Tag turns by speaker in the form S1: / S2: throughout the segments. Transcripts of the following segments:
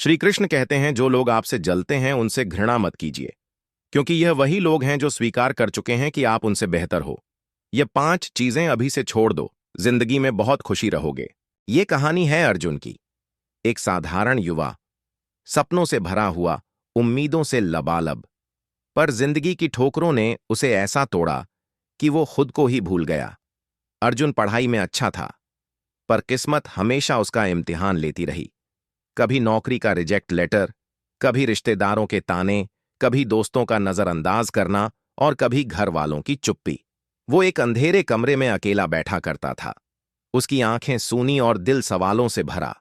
S1: श्री कृष्ण कहते हैं जो लोग आपसे जलते हैं उनसे घृणा मत कीजिए, क्योंकि यह वही लोग हैं जो स्वीकार कर चुके हैं कि आप उनसे बेहतर हो। ये 5 चीजें अभी से छोड़ दो, जिंदगी में बहुत खुशी रहोगे। ये कहानी है अर्जुन की। एक साधारण युवा, सपनों से भरा हुआ, उम्मीदों से लबालब, पर जिंदगी की ठोकरों ने उसे ऐसा तोड़ा कि वो खुद को ही भूल गया। अर्जुन पढ़ाई में अच्छा था, पर किस्मत हमेशा उसका इम्तिहान लेती रही। कभी नौकरी का रिजेक्ट लेटर, कभी रिश्तेदारों के ताने, कभी दोस्तों का नजरअंदाज करना और कभी घर वालों की चुप्पी। वो एक अंधेरे कमरे में अकेला बैठा करता था, उसकी आंखें सूनी और दिल सवालों से भरा।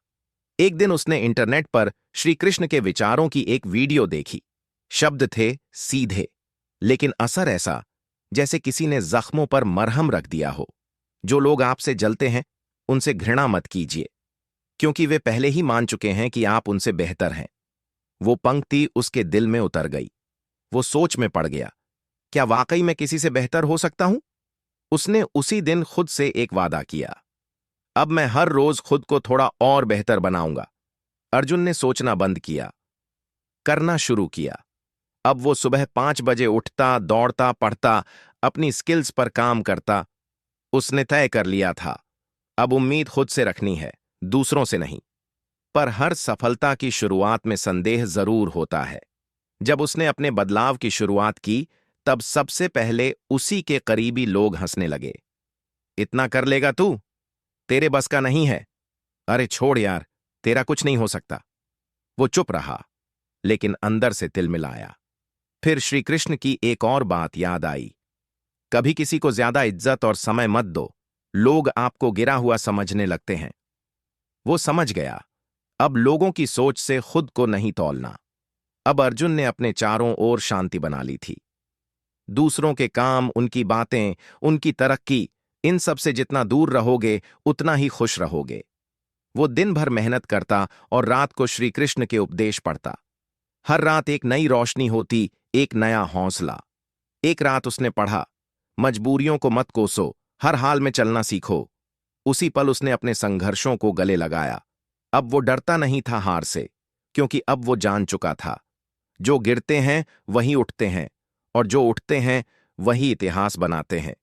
S1: एक दिन उसने इंटरनेट पर श्री कृष्ण के विचारों की एक वीडियो देखी। शब्द थे सीधे, लेकिन असर ऐसा जैसे किसी ने जख्मों पर मरहम रख दिया हो। जो लोग आपसे जलते हैं उनसे घृणा मत कीजिए, क्योंकि वे पहले ही मान चुके हैं कि आप उनसे बेहतर हैं। वो पंक्ति उसके दिल में उतर गई। वो सोच में पड़ गया, क्या वाकई मैं किसी से बेहतर हो सकता हूं? उसने उसी दिन खुद से एक वादा किया, अब मैं हर रोज खुद को थोड़ा और बेहतर बनाऊंगा। अर्जुन ने सोचना बंद किया, करना शुरू किया। अब वो सुबह 5 बजे उठता, दौड़ता, पढ़ता, अपनी स्किल्स पर काम करता। उसने तय कर लिया था, अब उम्मीद खुद से रखनी है, दूसरों से नहीं। पर हर सफलता की शुरुआत में संदेह जरूर होता है। जब उसने अपने बदलाव की शुरुआत की, तब सबसे पहले उसी के करीबी लोग हंसने लगे। इतना कर लेगा तू? तेरे बस का नहीं है। अरे छोड़ यार, तेरा कुछ नहीं हो सकता। वो चुप रहा, लेकिन अंदर से तिलमिलाया। फिर श्री कृष्ण की एक और बात याद आई, कभी किसी को ज्यादा इज्जत और समय मत दो, लोग आपको गिरा हुआ समझने लगते हैं। वो समझ गया, अब लोगों की सोच से खुद को नहीं तौलना। अब अर्जुन ने अपने चारों ओर शांति बना ली थी। दूसरों के काम, उनकी बातें, उनकी तरक्की, इन सब से जितना दूर रहोगे उतना ही खुश रहोगे। वो दिन भर मेहनत करता और रात को श्री कृष्ण के उपदेश पढ़ता। हर रात एक नई रोशनी होती, एक नया हौसला। एक रात उसने पढ़ा, मजबूरियों को मत कोसो, हर हाल में चलना सीखो। उसी पल उसने अपने संघर्षों को गले लगाया। अब वो डरता नहीं था हार से, क्योंकि अब वो जान चुका था, जो गिरते हैं वही उठते हैं, और जो उठते हैं वही इतिहास बनाते हैं।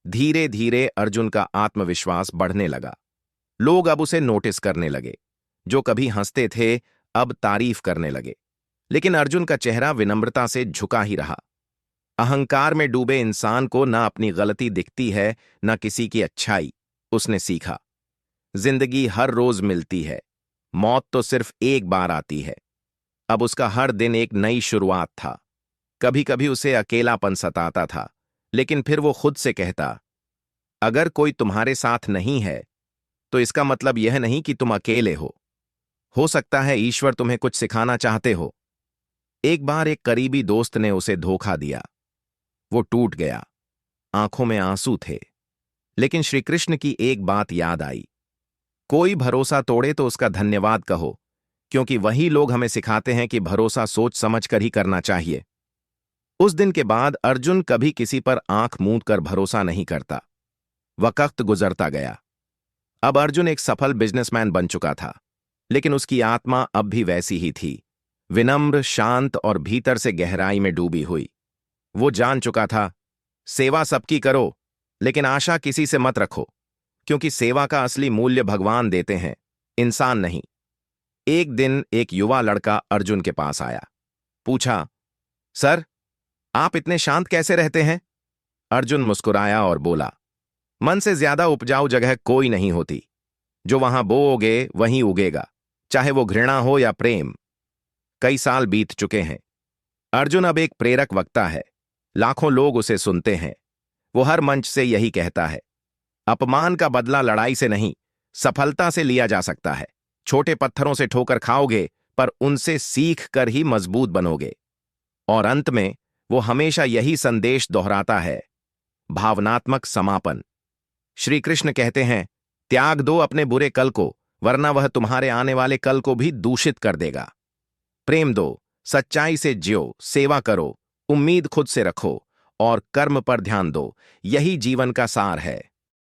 S1: धीरे धीरे अर्जुन का आत्मविश्वास बढ़ने लगा। लोग अब उसे नोटिस करने लगे। जो कभी हंसते थे अब तारीफ करने लगे। लेकिन अर्जुन का चेहरा विनम्रता से झुका ही रहा। अहंकार में डूबे इंसान को ना अपनी गलती दिखती है, ना किसी की अच्छाई। उसने सीखा, जिंदगी हर रोज मिलती है, मौत तो सिर्फ एक बार आती है। अब उसका हर दिन एक नई शुरुआत था। कभी कभी उसे अकेलापन सताता था, लेकिन फिर वो खुद से कहता, अगर कोई तुम्हारे साथ नहीं है तो इसका मतलब यह नहीं कि तुम अकेले हो सकता है ईश्वर तुम्हें कुछ सिखाना चाहते हो। एक बार एक करीबी दोस्त ने उसे धोखा दिया। वो टूट गया, आंखों में आंसू थे। लेकिन श्री कृष्ण की एक बात याद आई, कोई भरोसा तोड़े तो उसका धन्यवाद कहो, क्योंकि वही लोग हमें सिखाते हैं कि भरोसा सोच समझ कर ही करना चाहिए। उस दिन के बाद अर्जुन कभी किसी पर आंख मूंद कर भरोसा नहीं करता। वक्त गुजरता गया। अब अर्जुन एक सफल बिजनेसमैन बन चुका था, लेकिन उसकी आत्मा अब भी वैसी ही थी, विनम्र, शांत और भीतर से गहराई में डूबी हुई। वो जान चुका था, सेवा सबकी करो, लेकिन आशा किसी से मत रखो, क्योंकि सेवा का असली मूल्य भगवान देते हैं, इंसान नहीं। एक दिन एक युवा लड़का अर्जुन के पास आया। पूछा, सर, आप इतने शांत कैसे रहते हैं? अर्जुन मुस्कुराया और बोला, मन से ज्यादा उपजाऊ जगह कोई नहीं होती। जो वहां बोओगे वहीं उगेगा, चाहे वो घृणा हो या प्रेम। कई साल बीत चुके हैं। अर्जुन अब एक प्रेरक वक्ता है। लाखों लोग उसे सुनते हैं। वो हर मंच से यही कहता है, अपमान का बदला लड़ाई से नहीं, सफलता से लिया जा सकता है। छोटे पत्थरों से ठोकर खाओगे, पर उनसे सीख कर ही मजबूत बनोगे। और अंत में वो हमेशा यही संदेश दोहराता है, भावनात्मक समापन। श्री कृष्ण कहते हैं, त्याग दो अपने बुरे कल को, वरना वह तुम्हारे आने वाले कल को भी दूषित कर देगा। प्रेम दो, सच्चाई से जियो, सेवा करो, उम्मीद खुद से रखो और कर्म पर ध्यान दो। यही जीवन का सार है।